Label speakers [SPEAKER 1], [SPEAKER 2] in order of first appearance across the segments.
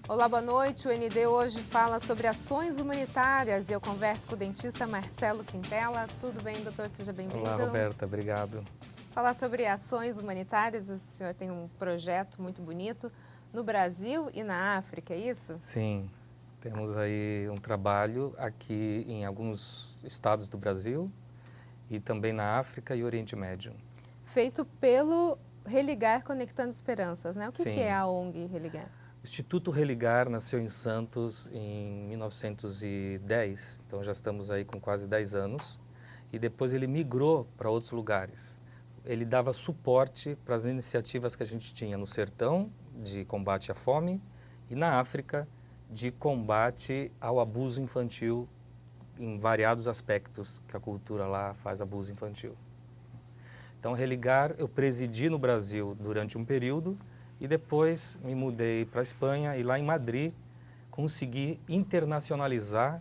[SPEAKER 1] Olá, boa noite. O ND hoje fala sobre ações humanitárias e eu converso com o dentista Marcelo Quintela. Tudo bem, doutor? Seja bem-vindo.
[SPEAKER 2] Olá, Roberta. Obrigado.
[SPEAKER 1] Falar sobre ações humanitárias, o senhor tem um projeto muito bonito no Brasil e na África, é isso?
[SPEAKER 2] Sim, temos aí um trabalho aqui em alguns estados do Brasil e também na África e Oriente Médio.
[SPEAKER 1] Feito pelo Religar Conectando Esperanças, né? O que é
[SPEAKER 2] Sim.
[SPEAKER 1] a ONG Religar?
[SPEAKER 2] O Instituto Religar nasceu em Santos em 1910, então já estamos aí com quase 10 anos, e depois ele migrou para outros lugares. Ele dava suporte para as iniciativas que a gente tinha no sertão, de combate à fome, e na África, de combate ao abuso infantil em variados aspectos, que a cultura lá faz abuso infantil. Então, Religar, eu presidi no Brasil durante um período e depois me mudei para a Espanha e lá em Madrid consegui internacionalizar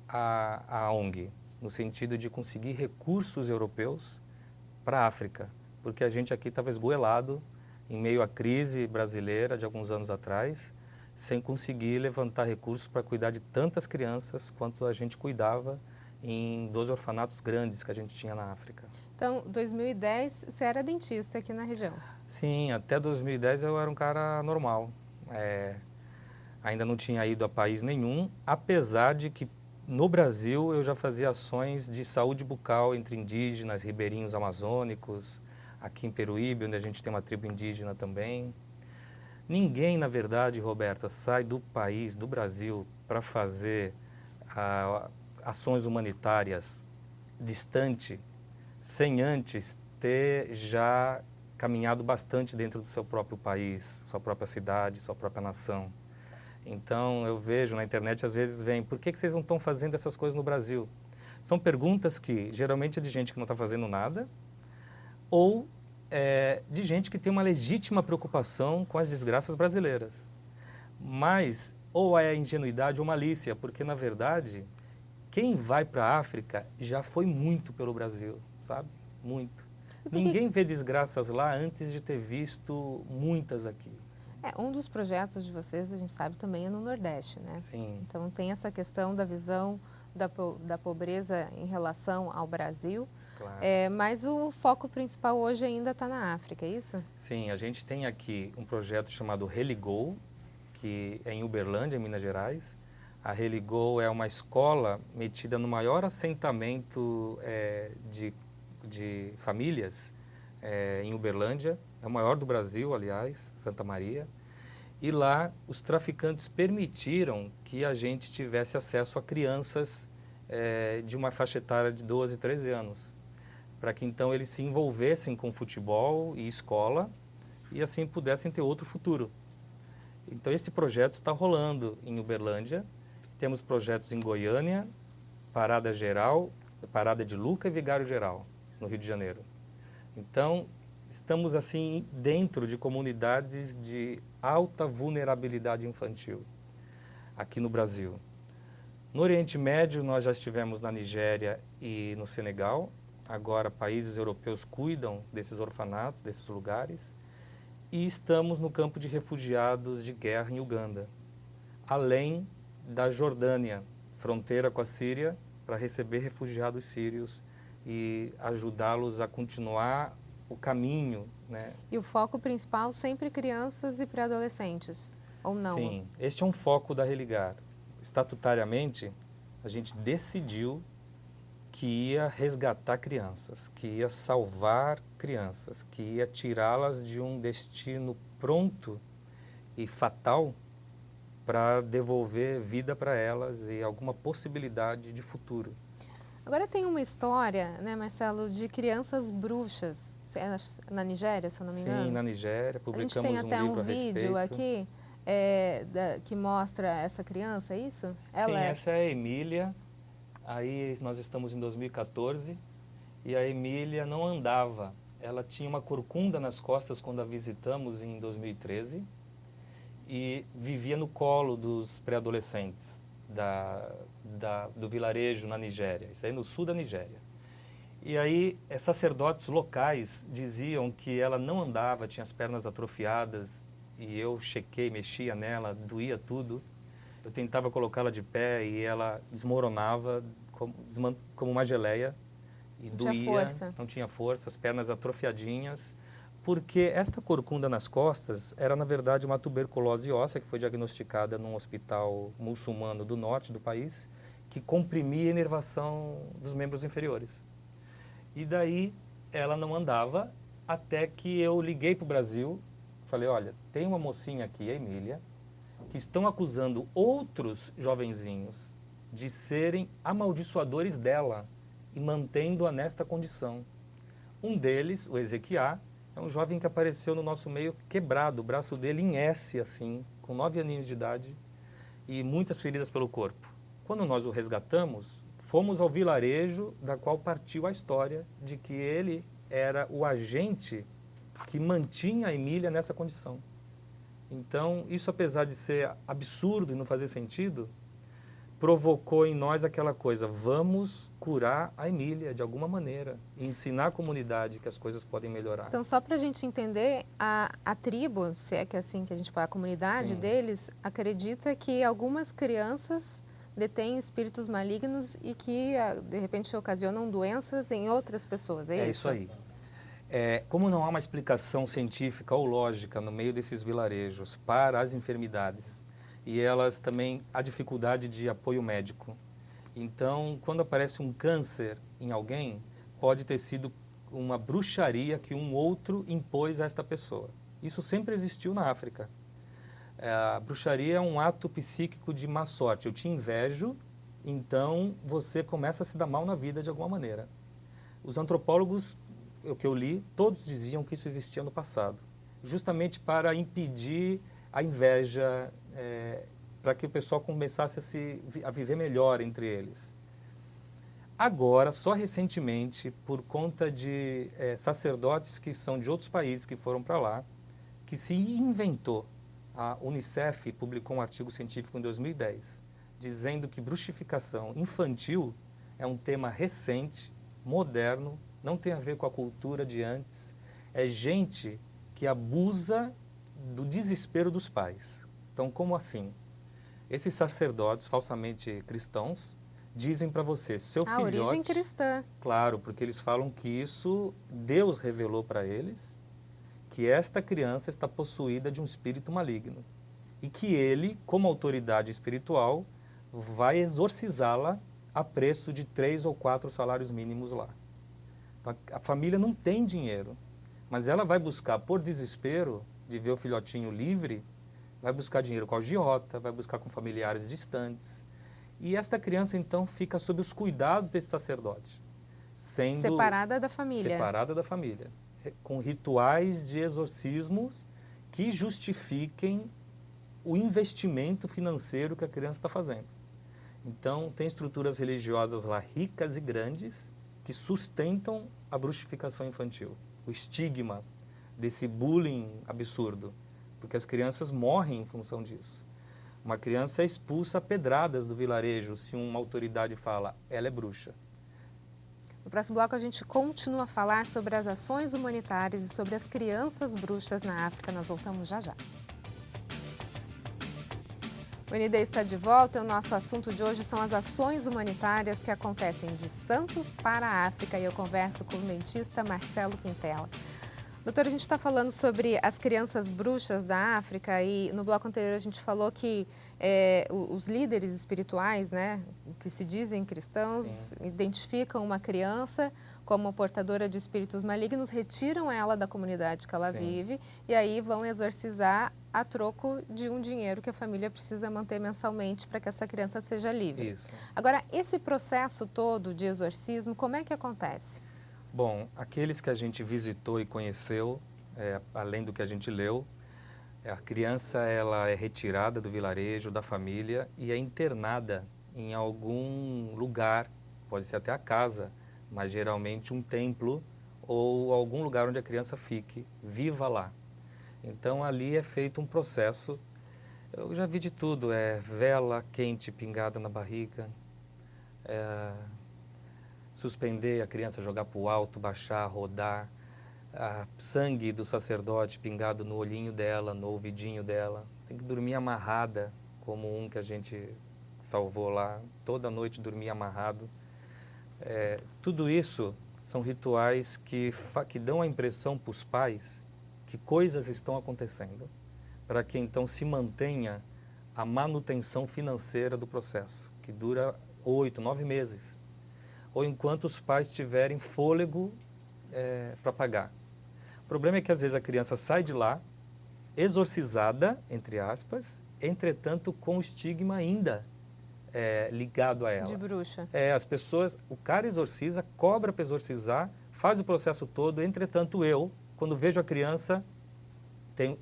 [SPEAKER 2] a ONG, no sentido de conseguir recursos europeus para a África, porque a gente aqui estava esgoelado em meio à crise brasileira de alguns anos atrás, sem conseguir levantar recursos para cuidar de tantas crianças quanto a gente cuidava em 2 orfanatos grandes que a gente tinha na África.
[SPEAKER 1] Então, 2010, você era dentista aqui na região.
[SPEAKER 2] Sim, até 2010 eu era um cara normal. Ainda não tinha ido a país nenhum, apesar de que no Brasil eu já fazia ações de saúde bucal entre indígenas, ribeirinhos amazônicos, aqui em Peruíbe, onde a gente tem uma tribo indígena também. Ninguém, na verdade, Roberta, sai do país, do Brasil, para fazer ações humanitárias distante, sem antes ter já caminhado bastante dentro do seu próprio país, sua própria cidade, sua própria nação. Então, eu vejo na internet, às vezes vem, por que vocês não estão fazendo essas coisas no Brasil? São perguntas que geralmente é de gente que não está fazendo nada, ou de gente que tem uma legítima preocupação com as desgraças brasileiras. Mas, ou é ingenuidade ou malícia, porque, na verdade, quem vai para a África já foi muito pelo Brasil, sabe? Muito. Ninguém vê desgraças lá antes de ter visto muitas aqui.
[SPEAKER 1] Um dos projetos de vocês, a gente sabe, também é no Nordeste, né?
[SPEAKER 2] Sim.
[SPEAKER 1] Então, tem essa questão da visão da pobreza em relação ao Brasil,
[SPEAKER 2] Claro.
[SPEAKER 1] Mas o foco principal hoje ainda está na África, é isso?
[SPEAKER 2] Sim, a gente tem aqui um projeto chamado Religou, que é em Uberlândia, em Minas Gerais. A Religou é uma escola metida no maior assentamento de famílias em Uberlândia, é o maior do Brasil, aliás, Santa Maria. E lá os traficantes permitiram que a gente tivesse acesso a crianças de uma faixa etária de 12, 13 anos, para que então eles se envolvessem com futebol e escola e assim pudessem ter outro futuro. Então esse projeto está rolando em Uberlândia, temos projetos em Goiânia, Parada Geral, Parada de Luca e Vigário Geral, no Rio de Janeiro. Então, estamos assim dentro de comunidades de alta vulnerabilidade infantil, aqui no Brasil. No Oriente Médio, nós já estivemos na Nigéria e no Senegal. Agora, países europeus cuidam desses orfanatos, desses lugares. E estamos no campo de refugiados de guerra em Uganda, além da Jordânia, fronteira com a Síria, para receber refugiados sírios e ajudá-los a continuar o caminho, né?
[SPEAKER 1] E o foco principal sempre crianças e pré-adolescentes, ou não?
[SPEAKER 2] Sim, este é um foco da Religar. Estatutariamente, a gente decidiu que ia resgatar crianças, que ia salvar crianças, que ia tirá-las de um destino pronto e fatal para devolver vida para elas e alguma possibilidade de futuro.
[SPEAKER 1] Agora tem uma história, né, Marcelo, de crianças bruxas, na Nigéria, se eu não me engano?
[SPEAKER 2] Sim, na Nigéria,
[SPEAKER 1] A gente tem
[SPEAKER 2] publicamos um
[SPEAKER 1] até
[SPEAKER 2] livro
[SPEAKER 1] um
[SPEAKER 2] a
[SPEAKER 1] vídeo
[SPEAKER 2] respeito.
[SPEAKER 1] aqui que mostra essa criança, é isso?
[SPEAKER 2] Sim, essa é a Emília. Aí nós estamos em 2014 e a Emília não andava. Ela tinha uma corcunda nas costas quando a visitamos em 2013 e vivia no colo dos pré-adolescentes do vilarejo na Nigéria, isso aí no sul da Nigéria. E aí sacerdotes locais diziam que ela não andava, tinha as pernas atrofiadas e eu chequei, mexia nela, doía tudo. Eu tentava colocá-la de pé e ela desmoronava como uma geleia e
[SPEAKER 1] Não tinha
[SPEAKER 2] doía,
[SPEAKER 1] força.
[SPEAKER 2] não tinha força, as pernas atrofiadinhas, porque esta corcunda nas costas era, na verdade, uma tuberculose óssea que foi diagnosticada num hospital muçulmano do norte do país, que comprimia a inervação dos membros inferiores. E daí ela não andava até que eu liguei para o Brasil, falei, olha, tem uma mocinha aqui, a Emília, que estão acusando outros jovenzinhos de serem amaldiçoadores dela e mantendo-a nesta condição. Um deles, o Ezequiá, é um jovem que apareceu no nosso meio quebrado, o braço dele em S, assim, com 9 aninhos de idade e muitas feridas pelo corpo. Quando nós o resgatamos, fomos ao vilarejo da qual partiu a história de que ele era o agente que mantinha a Emília nessa condição. Então, isso apesar de ser absurdo e não fazer sentido, provocou em nós aquela coisa, vamos curar a Emília de alguma maneira e ensinar a comunidade que as coisas podem melhorar.
[SPEAKER 1] Então, só para a gente entender, a tribo, se é que é assim que a gente fala, a comunidade
[SPEAKER 2] Sim.
[SPEAKER 1] deles, acredita que algumas crianças detêm espíritos malignos e que, de repente, ocasionam doenças em outras pessoas, é isso?
[SPEAKER 2] É isso aí. Como não há uma explicação científica ou lógica no meio desses vilarejos para as enfermidades, e elas também há dificuldade de apoio médico. Então, quando aparece um câncer em alguém, pode ter sido uma bruxaria que um outro impôs a esta pessoa. Isso sempre existiu na África. A bruxaria é um ato psíquico de má sorte. Eu te invejo, então você começa a se dar mal na vida de alguma maneira. Os antropólogos, o que eu li, todos diziam que isso existia no passado, justamente para impedir a inveja, para que o pessoal começasse a viver melhor entre eles. Agora, só recentemente, por conta de sacerdotes que são de outros países que foram para lá, que se inventou, a Unicef publicou um artigo científico em 2010, dizendo que bruxificação infantil é um tema recente, moderno, não tem a ver com a cultura de antes, é gente que abusa do desespero dos pais. Então, como assim? Esses sacerdotes falsamente cristãos dizem para você, seu filhote...
[SPEAKER 1] A origem cristã.
[SPEAKER 2] Claro, porque eles falam que isso Deus revelou para eles, que esta criança está possuída de um espírito maligno e que ele, como autoridade espiritual, vai exorcizá-la a preço de 3 ou 4 salários mínimos lá. Então, a família não tem dinheiro, mas ela vai buscar, por desespero de ver o filhotinho livre, vai buscar dinheiro com a agiota, vai buscar com familiares distantes. E esta criança, então, fica sob os cuidados desse sacerdote, sendo
[SPEAKER 1] Separada da família.
[SPEAKER 2] Separada da família, com rituais de exorcismos que justifiquem o investimento financeiro que a criança está fazendo. Então, tem estruturas religiosas lá ricas e grandes que sustentam a bruxificação infantil, o estigma desse bullying absurdo, porque as crianças morrem em função disso. Uma criança é expulsa a pedradas do vilarejo se uma autoridade fala, ela é bruxa.
[SPEAKER 1] No próximo bloco, a gente continua a falar sobre as ações humanitárias e sobre as crianças bruxas na África. Nós voltamos já já. O ND está de volta e o nosso assunto de hoje são as ações humanitárias que acontecem de Santos para a África e eu converso com o dentista Marcelo Quintela. Doutor, a gente está falando sobre as crianças bruxas da África e no bloco anterior a gente falou que os líderes espirituais, né, que se dizem cristãos, sim, identificam uma criança como portadora de espíritos malignos, retiram ela da comunidade que ela, sim, vive e aí vão exorcizar a troco de um dinheiro que a família precisa manter mensalmente para que essa criança seja livre.
[SPEAKER 2] Isso.
[SPEAKER 1] Agora, esse processo todo de exorcismo, como é que acontece?
[SPEAKER 2] Bom, aqueles que a gente visitou e conheceu, além do que a gente leu, a criança ela é retirada do vilarejo, da família e é internada em algum lugar, pode ser até a casa, mas geralmente um templo ou algum lugar onde a criança fique, viva lá. Então ali é feito um processo, eu já vi de tudo, vela quente pingada na barriga, suspender a criança, jogar para o alto, baixar, rodar, sangue do sacerdote pingado no olhinho dela, no ouvidinho dela. Tem que dormir amarrada, como um que a gente salvou lá. Toda noite dormia amarrado. Tudo isso são rituais que dão a impressão para os pais que coisas estão acontecendo, para que então se mantenha a manutenção financeira do processo, que dura 8, 9 meses, ou enquanto os pais tiverem fôlego para pagar. O problema é que às vezes a criança sai de lá, exorcizada, entre aspas, entretanto com o estigma ainda ligado a ela.
[SPEAKER 1] De bruxa.
[SPEAKER 2] As pessoas, o cara exorciza, cobra para exorcizar, faz o processo todo, entretanto eu, quando vejo a criança,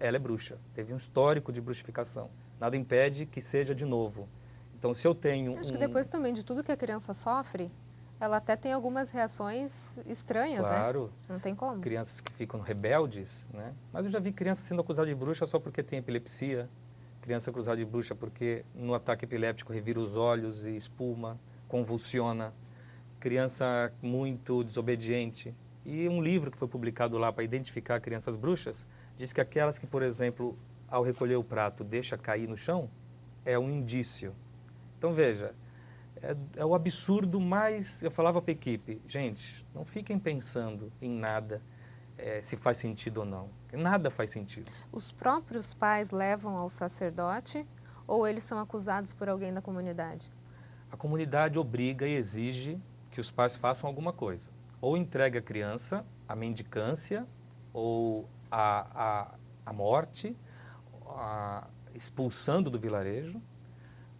[SPEAKER 2] ela é bruxa, teve um histórico de bruxificação. Nada impede que seja de novo. Então se eu tenho
[SPEAKER 1] Acho que depois também de tudo que a criança sofre, ela até tem algumas reações estranhas,
[SPEAKER 2] claro,
[SPEAKER 1] né? Não tem como.
[SPEAKER 2] Crianças que ficam rebeldes, né? Mas eu já vi crianças sendo acusadas de bruxa só porque tem epilepsia, criança acusada de bruxa porque no ataque epiléptico revira os olhos e espuma, convulsiona, criança muito desobediente. E um livro que foi publicado lá para identificar crianças bruxas, diz que aquelas que, por exemplo, ao recolher o prato deixa cair no chão, é um indício. Então veja, é o absurdo mais... Eu falava para a equipe, gente, não fiquem pensando em nada, se faz sentido ou não. Nada faz sentido.
[SPEAKER 1] Os próprios pais levam ao sacerdote ou eles são acusados por alguém da comunidade?
[SPEAKER 2] A comunidade obriga e exige que os pais façam alguma coisa. Ou entregue a criança à mendicância, ou à morte, expulsando do vilarejo.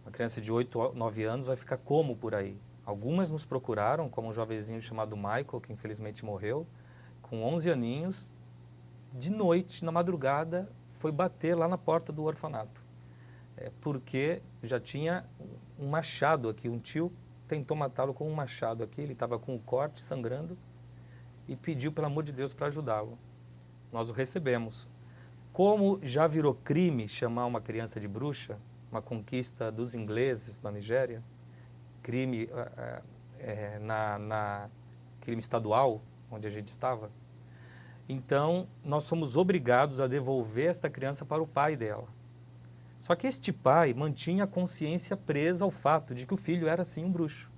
[SPEAKER 2] Uma criança de 8, 9 anos vai ficar como por aí? Algumas nos procuraram, como um jovenzinho chamado Michael, que infelizmente morreu, com 11 aninhos, de noite, na madrugada, foi bater lá na porta do orfanato. Porque já tinha um machado aqui, um tio tentou matá-lo com um machado aqui, ele estava com um corte, sangrando, e pediu, pelo amor de Deus, para ajudá-lo. Nós o recebemos. Como já virou crime chamar uma criança de bruxa, uma conquista dos ingleses na Nigéria, crime crime estadual, onde a gente estava, então nós somos obrigados a devolver esta criança para o pai dela. Só que este pai mantinha a consciência presa ao fato de que o filho era sim um bruxo.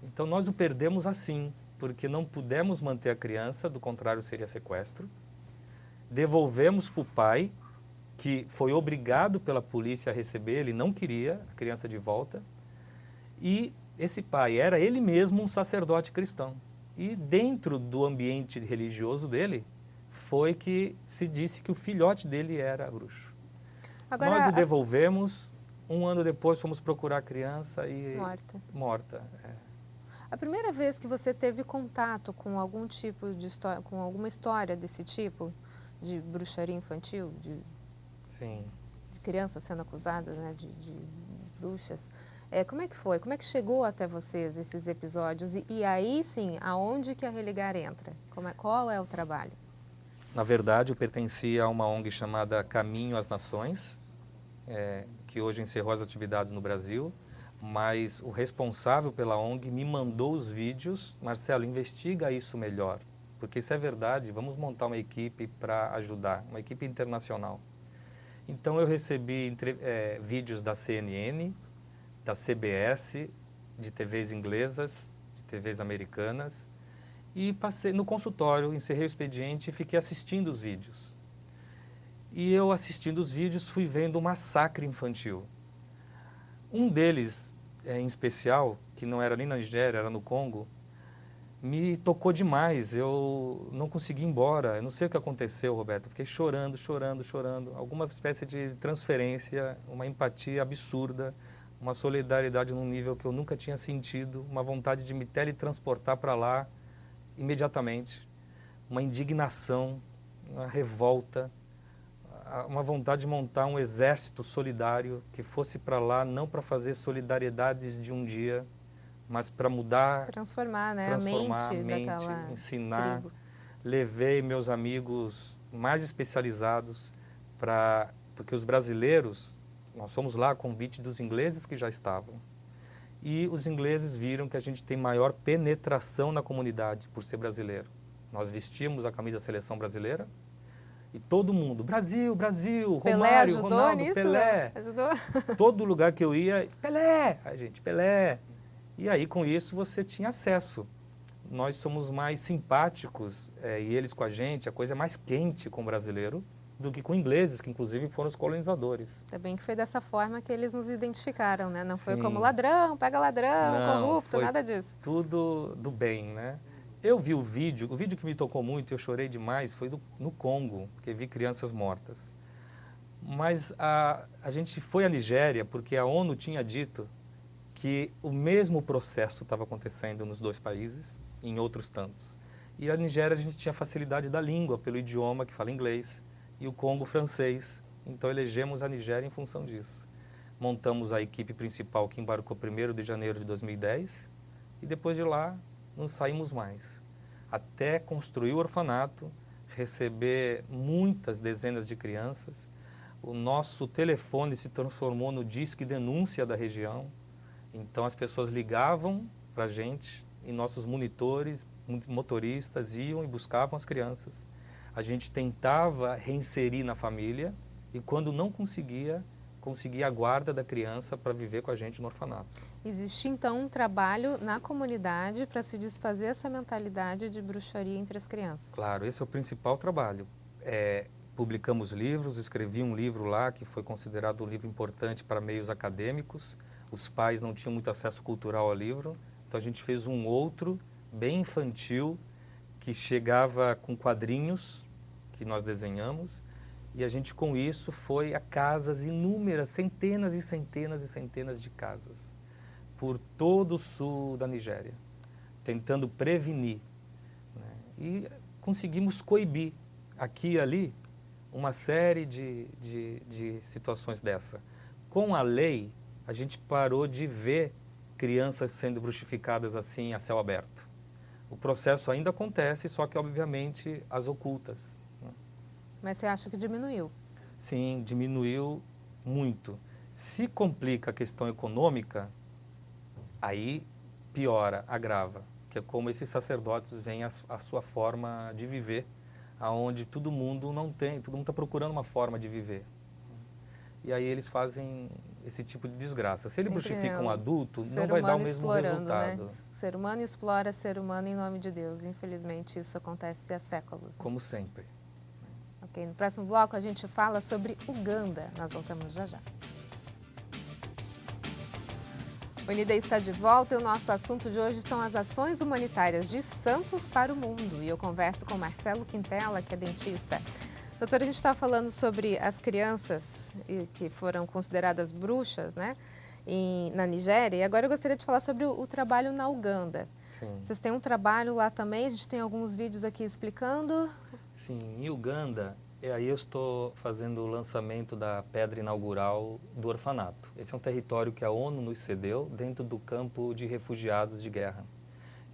[SPEAKER 2] Então nós o perdemos assim, porque não pudemos manter a criança, do contrário seria sequestro. Devolvemos para o pai, que foi obrigado pela polícia a receber, ele não queria a criança de volta. E esse pai era ele mesmo um sacerdote cristão. E dentro do ambiente religioso dele, foi que se disse que o filhote dele era bruxo. Agora, nós o devolvemos, um ano depois fomos procurar a criança e... Morta.
[SPEAKER 1] A primeira vez que você teve contato com algum tipo de história, com alguma história desse tipo, de bruxaria infantil,
[SPEAKER 2] Sim.
[SPEAKER 1] De crianças sendo acusadas, né, de bruxas, como é que foi? Como é que chegou até vocês esses episódios? E aí, sim, aonde que a Religar entra? Qual é o trabalho?
[SPEAKER 2] Na verdade, eu pertencia a uma ONG chamada Caminho às Nações, que hoje encerrou as atividades no Brasil, mas o responsável pela ONG me mandou os vídeos. Marcelo, investiga isso melhor, porque isso é verdade, vamos montar uma equipe para ajudar, uma equipe internacional. Então eu recebi vídeos da CNN, da CBS, de TVs inglesas, de TVs americanas, e passei no consultório, encerrei o expediente e fiquei assistindo os vídeos. E eu assistindo os vídeos fui vendo um massacre infantil. Um deles, em especial, que não era nem na Nigéria, era no Congo, me tocou demais, eu não consegui ir embora, eu não sei o que aconteceu, Roberto, eu fiquei chorando, alguma espécie de transferência, uma empatia absurda, uma solidariedade num nível que eu nunca tinha sentido, uma vontade de me teletransportar para lá imediatamente, uma indignação, uma revolta, uma vontade de montar um exército solidário que fosse para lá não para fazer solidariedades de um dia, mas para mudar,
[SPEAKER 1] transformar
[SPEAKER 2] a mente,
[SPEAKER 1] daquela
[SPEAKER 2] ensinar.
[SPEAKER 1] tribo.
[SPEAKER 2] Levei meus amigos mais especializados porque os brasileiros, nós fomos lá a convite dos ingleses que já estavam. E os ingleses viram que a gente tem maior penetração na comunidade por ser brasileiro. Nós vestíamos a camisa da seleção brasileira e todo mundo, Brasil, Brasil,
[SPEAKER 1] Pelé
[SPEAKER 2] Romário,
[SPEAKER 1] ajudou
[SPEAKER 2] Ronaldo,
[SPEAKER 1] nisso?
[SPEAKER 2] Pelé.
[SPEAKER 1] Ajudou?
[SPEAKER 2] Todo lugar que eu ia, Pelé, a gente, Pelé. E aí com isso você tinha acesso. Nós somos mais simpáticos, e eles com a gente, a coisa é mais quente com o brasileiro do que com ingleses, que inclusive foram os colonizadores.
[SPEAKER 1] Ainda bem que foi dessa forma que eles nos identificaram, né? Não foi
[SPEAKER 2] Sim.
[SPEAKER 1] como ladrão, pega ladrão,
[SPEAKER 2] Não,
[SPEAKER 1] corrupto,
[SPEAKER 2] foi
[SPEAKER 1] nada disso.
[SPEAKER 2] tudo do bem, né? Eu vi o vídeo que me tocou muito, eu chorei demais, foi no Congo, porque vi crianças mortas. Mas a gente foi à Nigéria porque a ONU tinha dito que o mesmo processo estava acontecendo nos dois países, em outros tantos. E a Nigéria a gente tinha facilidade da língua, pelo idioma que fala inglês, e o Congo francês. Então elegemos a Nigéria em função disso. Montamos a equipe principal que embarcou 1º de janeiro de 2010 e depois de lá não saímos mais. Até construir o orfanato, receber muitas dezenas de crianças. O nosso telefone se transformou no disque denúncia da região. Então as pessoas ligavam para a gente e nossos monitores, motoristas iam e buscavam as crianças. A gente tentava reinserir na família e quando não conseguia a guarda da criança para viver com a gente no orfanato.
[SPEAKER 1] Existe então um trabalho na comunidade para se desfazer essa mentalidade de bruxaria entre as crianças.
[SPEAKER 2] Claro, esse é o principal trabalho. Publicamos livros, escrevi um livro lá que foi considerado um livro importante para meios acadêmicos. Os pais não tinham muito acesso cultural ao livro, então a gente fez um outro, bem infantil, que chegava com quadrinhos que nós desenhamos, e a gente com isso foi a casas inúmeras, centenas e centenas e centenas de casas, por todo o sul da Nigéria, tentando prevenir, né? E conseguimos coibir aqui e ali uma série de situações dessa. Com a lei, a gente parou de ver crianças sendo bruxificadas assim a céu aberto. O processo ainda acontece, só que obviamente as ocultas.
[SPEAKER 1] Mas você acha que diminuiu?
[SPEAKER 2] Sim, diminuiu muito. Se complica a questão econômica, aí piora, agrava, que é como esses sacerdotes veem a sua forma de viver, aonde todo mundo está procurando uma forma de viver. E aí eles fazem esse tipo de desgraça. Se ele bruxifica um adulto, não vai dar o mesmo resultado.
[SPEAKER 1] Né? Ser humano explora ser humano em nome de Deus. Infelizmente, isso acontece há séculos. Né?
[SPEAKER 2] Como sempre.
[SPEAKER 1] Ok, no próximo bloco a gente fala sobre Uganda. Nós voltamos já já. O Unida está de volta e o nosso assunto de hoje são as ações humanitárias de Santos para o mundo. E eu converso com Marcelo Quintela, que é dentista. Doutora, a gente está falando sobre as crianças que foram consideradas bruxas, né, na Nigéria. E agora eu gostaria de falar sobre o trabalho na Uganda. Sim. Vocês têm um trabalho lá também, a gente tem alguns vídeos aqui explicando.
[SPEAKER 2] Sim, em Uganda, aí eu estou fazendo o lançamento da pedra inaugural do orfanato. Esse é um território que a ONU nos cedeu dentro do campo de refugiados de guerra.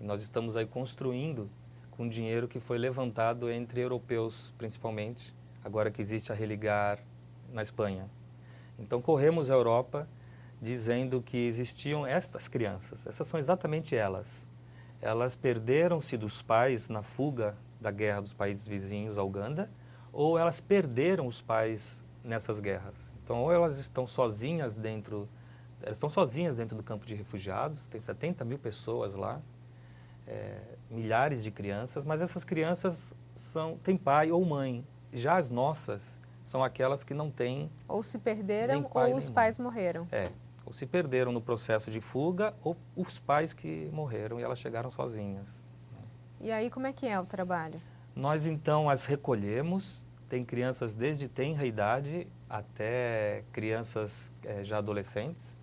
[SPEAKER 2] E nós estamos aí construindo com dinheiro que foi levantado entre europeus, principalmente, agora que existe a Religar na Espanha. Então, corremos a Europa dizendo que existiam estas crianças. Essas são exatamente elas. Elas perderam-se dos pais na fuga da guerra dos países vizinhos à Uganda, ou elas perderam os pais nessas guerras. Então, ou elas estão sozinhas dentro do campo de refugiados, tem 70 mil pessoas lá, milhares de crianças, mas essas crianças têm pai ou mãe. Já as nossas são aquelas que não têm
[SPEAKER 1] ou se perderam ou os pais morreram.
[SPEAKER 2] Ou se perderam no processo de fuga ou os pais que morreram e elas chegaram sozinhas.
[SPEAKER 1] E aí como é que é o trabalho?
[SPEAKER 2] Nós então as recolhemos, tem crianças desde tenra idade até crianças já adolescentes.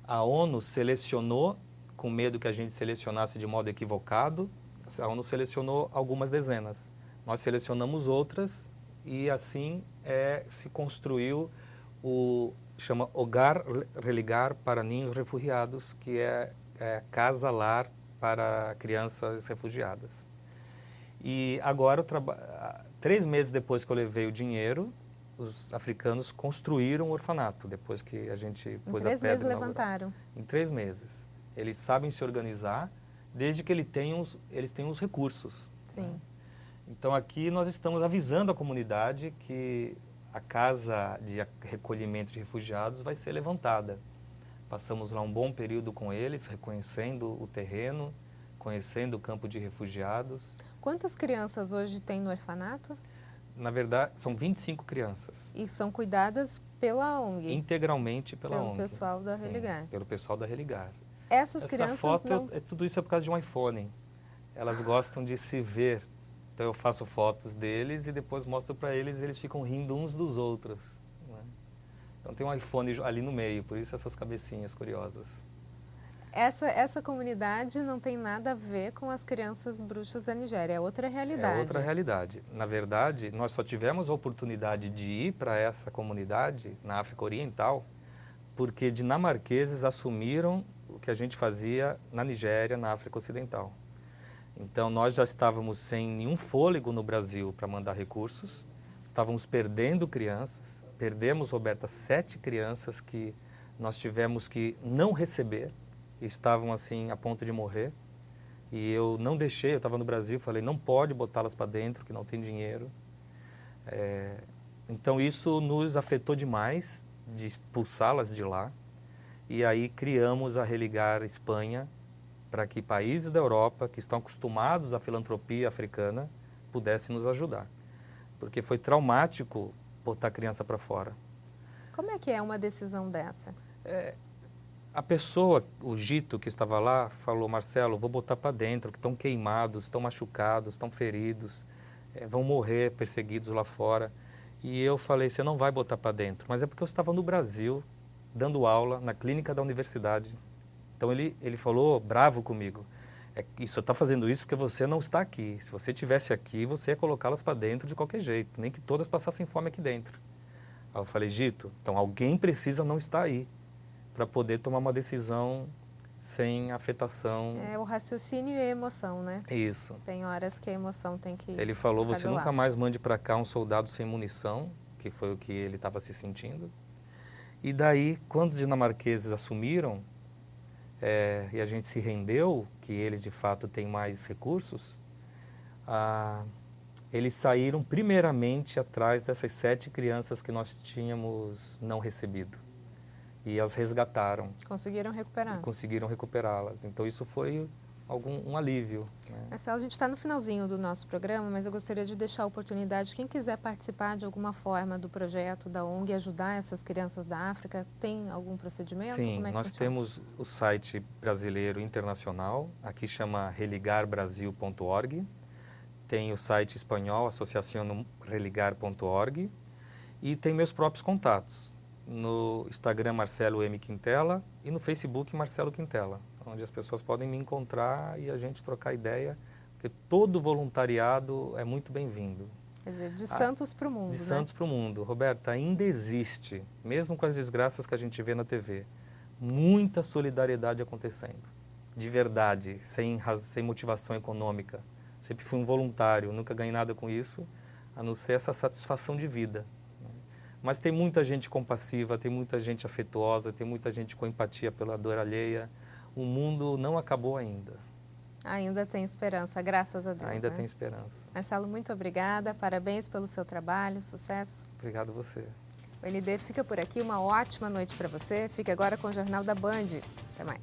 [SPEAKER 2] A ONU selecionou, com medo que a gente selecionasse de modo equivocado, a ONU selecionou algumas dezenas. Nós selecionamos outras e assim se construiu chama Hogar Religar para Niños Refugiados, que é casa-lar para crianças refugiadas. E agora, 3 meses depois que eu levei o dinheiro, os africanos construíram um orfanato, depois que a gente pôs a pedra.
[SPEAKER 1] Em 3 meses levantaram.
[SPEAKER 2] Em 3 meses. Eles sabem se organizar, desde que eles tenham os recursos.
[SPEAKER 1] Sim.
[SPEAKER 2] Né? Então aqui nós estamos avisando a comunidade que a casa de recolhimento de refugiados vai ser levantada. Passamos lá um bom período com eles, reconhecendo o terreno, conhecendo o campo de refugiados.
[SPEAKER 1] Quantas crianças hoje tem no orfanato?
[SPEAKER 2] Na verdade, são 25 crianças.
[SPEAKER 1] E são cuidadas pela ONG?
[SPEAKER 2] Integralmente pela
[SPEAKER 1] pelo
[SPEAKER 2] ONG.
[SPEAKER 1] pessoal da
[SPEAKER 2] Sim,
[SPEAKER 1] Religar.
[SPEAKER 2] pelo pessoal da Religar.
[SPEAKER 1] Essas
[SPEAKER 2] Essa
[SPEAKER 1] crianças
[SPEAKER 2] foto,
[SPEAKER 1] não...
[SPEAKER 2] tudo isso é por causa de um iPhone. Elas gostam de se ver. Então eu faço fotos deles e depois mostro para eles e eles ficam rindo uns dos outros. Né? Então tem um iPhone ali no meio, por isso essas cabecinhas curiosas.
[SPEAKER 1] Essa comunidade não tem nada a ver com as crianças bruxas da Nigéria, é outra realidade.
[SPEAKER 2] É outra realidade. Na verdade, nós só tivemos a oportunidade de ir para essa comunidade na África Oriental porque dinamarqueses assumiram o que a gente fazia na Nigéria, na África Ocidental. Então nós já estávamos sem nenhum fôlego no Brasil para mandar recursos, estávamos perdendo crianças, perdemos, Roberta, 7 crianças que nós tivemos que não receber, estavam assim a ponto de morrer. E eu não deixei, eu estava no Brasil, falei, não pode botá-las para dentro, que não tem dinheiro. Então isso nos afetou demais, de expulsá-las de lá. E aí criamos a Religar Espanha, para que países da Europa, que estão acostumados à filantropia africana, pudessem nos ajudar. Porque foi traumático botar a criança para fora.
[SPEAKER 1] Como é que é uma decisão dessa?
[SPEAKER 2] A pessoa, o Gito que estava lá, falou, Marcelo, vou botar para dentro, que estão queimados, estão machucados, estão feridos, vão morrer perseguidos lá fora. E eu falei, você não vai botar para dentro. Mas é porque eu estava no Brasil, dando aula na clínica da universidade. Então ele falou, bravo comigo, você está fazendo isso porque você não está aqui. Se você estivesse aqui, você ia colocá-las para dentro de qualquer jeito, nem que todas passassem fome aqui dentro. Aí eu falei, Gito, então alguém precisa não estar aí, para poder tomar uma decisão sem afetação.
[SPEAKER 1] É o raciocínio e a emoção, né?
[SPEAKER 2] Isso.
[SPEAKER 1] Tem horas que a emoção tem que...
[SPEAKER 2] Ele falou, você
[SPEAKER 1] do
[SPEAKER 2] nunca
[SPEAKER 1] lado.
[SPEAKER 2] mais mande para cá um soldado sem munição, que foi o que ele estava se sentindo. E daí, quando os dinamarqueses assumiram, e a gente se rendeu, que eles de fato têm mais recursos, eles saíram primeiramente atrás dessas 7 crianças que nós tínhamos não recebido. E as resgataram.
[SPEAKER 1] Conseguiram recuperar.
[SPEAKER 2] E conseguiram recuperá-las. Então isso foi um alívio. Né?
[SPEAKER 1] Marcelo, a gente está no finalzinho do nosso programa, mas eu gostaria de deixar a oportunidade, quem quiser participar de alguma forma do projeto da ONG, ajudar essas crianças da África, tem algum procedimento?
[SPEAKER 2] Sim,
[SPEAKER 1] Como é que
[SPEAKER 2] nós
[SPEAKER 1] funciona?
[SPEAKER 2] temos o site brasileiro internacional, aqui chama religarbrasil.org, tem o site espanhol, associacionoreligar.org, e tem meus próprios contatos, no Instagram Marcelo M. Quintela e no Facebook Marcelo Quintela, onde as pessoas podem me encontrar e a gente trocar ideia, porque todo voluntariado é muito bem-vindo.
[SPEAKER 1] Quer dizer, de Santos para o mundo,
[SPEAKER 2] De
[SPEAKER 1] né?
[SPEAKER 2] Santos para o mundo. Roberta, ainda existe, mesmo com as desgraças que a gente vê na TV, muita solidariedade acontecendo. De verdade, sem motivação econômica. Sempre fui um voluntário, nunca ganhei nada com isso, a não ser essa satisfação de vida. Mas tem muita gente compassiva, tem muita gente afetuosa, tem muita gente com empatia pela dor alheia. O mundo não acabou ainda.
[SPEAKER 1] Ainda tem esperança, graças a Deus.
[SPEAKER 2] Ainda
[SPEAKER 1] né?
[SPEAKER 2] tem esperança.
[SPEAKER 1] Marcelo, muito obrigada, parabéns pelo seu trabalho, sucesso.
[SPEAKER 2] Obrigado a você.
[SPEAKER 1] O ND fica por aqui, uma ótima noite para você. Fique agora com o Jornal da Band. Até mais.